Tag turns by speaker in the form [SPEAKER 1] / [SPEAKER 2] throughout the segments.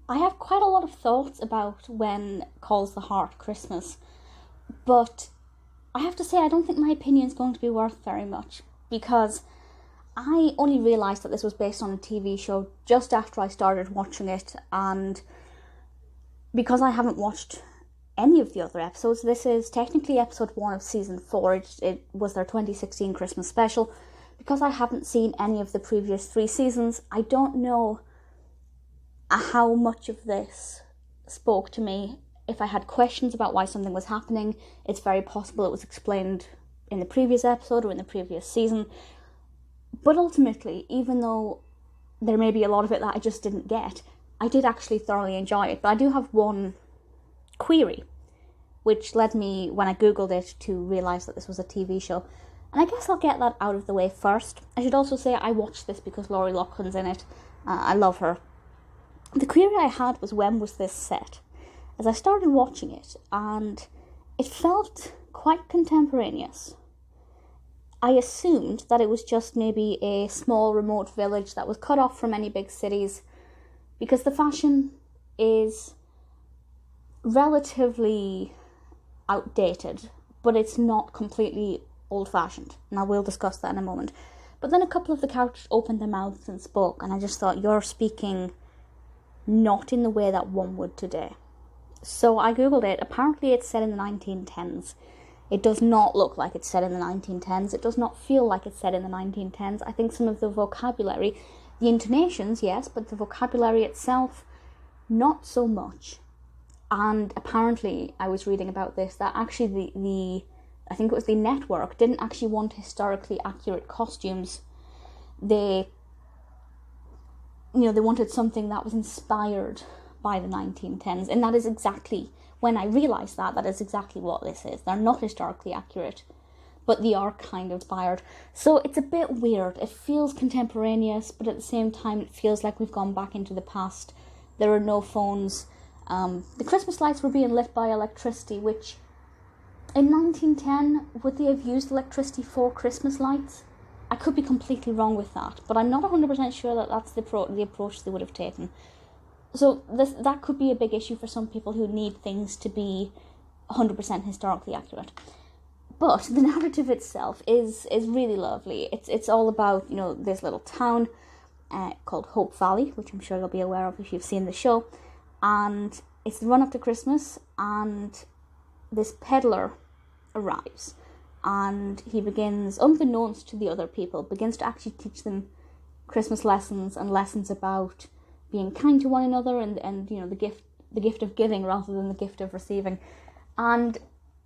[SPEAKER 1] I have quite a lot of thoughts about When Calls the Heart Christmas, but I have to say I don't think my opinion is going to be worth very much, because I only realised that this was based on a TV show just after I started watching it, and because I haven't watched any of the other episodes, this is technically episode 1 of season 4, it was their 2016 Christmas special. Because I haven't seen any of the previous 3 seasons, I don't know how much of this spoke to me. If I had questions about why something was happening, it's very possible it was explained in the previous episode or in the previous season. But ultimately, even though there may be a lot of it that I just didn't get, I did actually thoroughly enjoy it. But I do have one query, which led me, when I googled it, to realise that this was a TV show. And I guess I'll get that out of the way first. I should also say I watched this because Loughlin's in it. I love her. The query I had was, when was this set? As I started watching it, and it felt quite contemporaneous. I assumed that it was just maybe a small remote village that was cut off from any big cities, because the fashion is relatively outdated, but it's not completely old-fashioned, and I will discuss that in a moment. But then a couple of the characters opened their mouths and spoke, and I just thought, you're speaking not in the way that one would today. So I googled it. Apparently it's set in the 1910s. It does not look like it's set in the 1910s. It does not feel like it's set in the 1910s. I think some of the vocabulary, the intonations, yes, but the vocabulary itself, not so much. And apparently, I was reading about this, that actually I think it was the network, didn't actually want historically accurate costumes. They wanted something that was inspired by the 1910s, and that is exactly, when I realised that is exactly what this is. They're not historically accurate, but they are kind of inspired. So it's a bit weird. It feels contemporaneous, but at the same time it feels like we've gone back into the past. There are no phones. The Christmas lights were being lit by electricity, which in 1910, would they have used electricity for Christmas lights? I could be completely wrong with that, but I'm not 100% sure that that's the approach they would have taken. So that could be a big issue for some people who need things to be 100% historically accurate. But the narrative itself is really lovely. It's all about, this little town called Hope Valley, which I'm sure you'll be aware of if you've seen the show. And it's the run up to Christmas, and this peddler arrives, and he begins, unbeknownst to the other people, begins to actually teach them Christmas lessons and lessons about being kind to one another and the gift of giving rather than the gift of receiving. And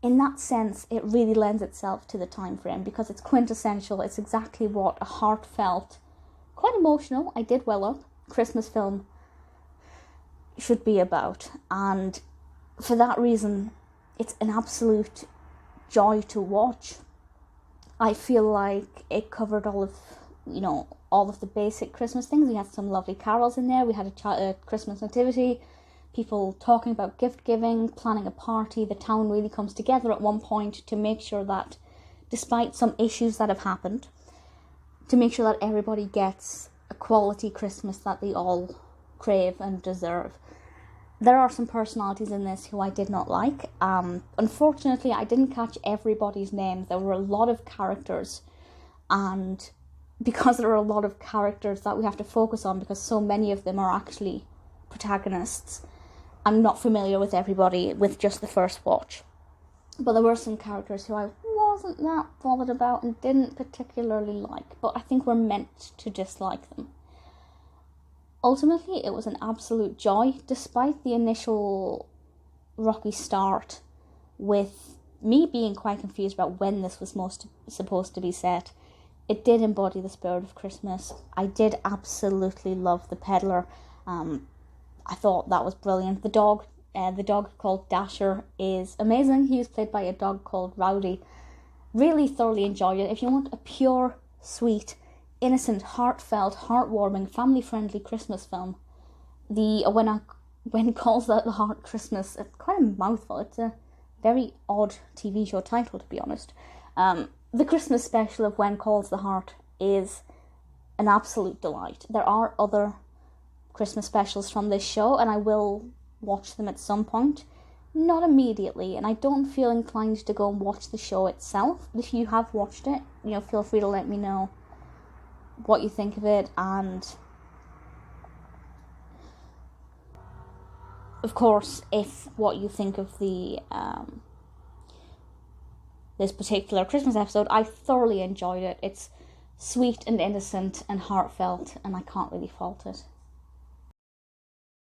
[SPEAKER 1] in that sense, it really lends itself to the time frame, because it's quintessential. It's exactly what a heartfelt, quite emotional, I did well up, Christmas film should be about. And for that reason, it's an absolute joy to watch. I feel like it covered all of the basic Christmas things. We had some lovely carols in there. We had a Christmas nativity, people talking about gift giving, planning a party. The town really comes together at one point to make sure that, despite some issues that have happened, to make sure that everybody gets a quality Christmas that they all crave and deserve. There are some personalities in this who I did not like. Unfortunately, I didn't catch everybody's name. There were a lot of characters, and because there are a lot of characters that we have to focus on, because so many of them are actually protagonists, I'm not familiar with everybody with just the first watch. But there were some characters who I wasn't that bothered about and didn't particularly like, but I think we're meant to dislike them. Ultimately, it was an absolute joy, despite the initial rocky start, with me being quite confused about when this was supposed to be set. It did embody the spirit of Christmas. I did absolutely love the peddler. I thought that was brilliant. The dog called Dasher is amazing. He was played by a dog called Rowdy. Really thoroughly enjoyed it. If you want a pure, sweet, innocent, heartfelt, heartwarming, family-friendly Christmas film, When Calls the Heart Christmas, it's quite a mouthful. It's a very odd TV show title, to be honest. The Christmas special of When Calls the Heart is an absolute delight. There are other Christmas specials from this show, and I will watch them at some point. Not immediately, and I don't feel inclined to go and watch the show itself. But if you have watched it, feel free to let me know what you think of it, and of course, if what you think of the this particular Christmas episode, I thoroughly enjoyed it. It's sweet and innocent and heartfelt, and I can't really fault it.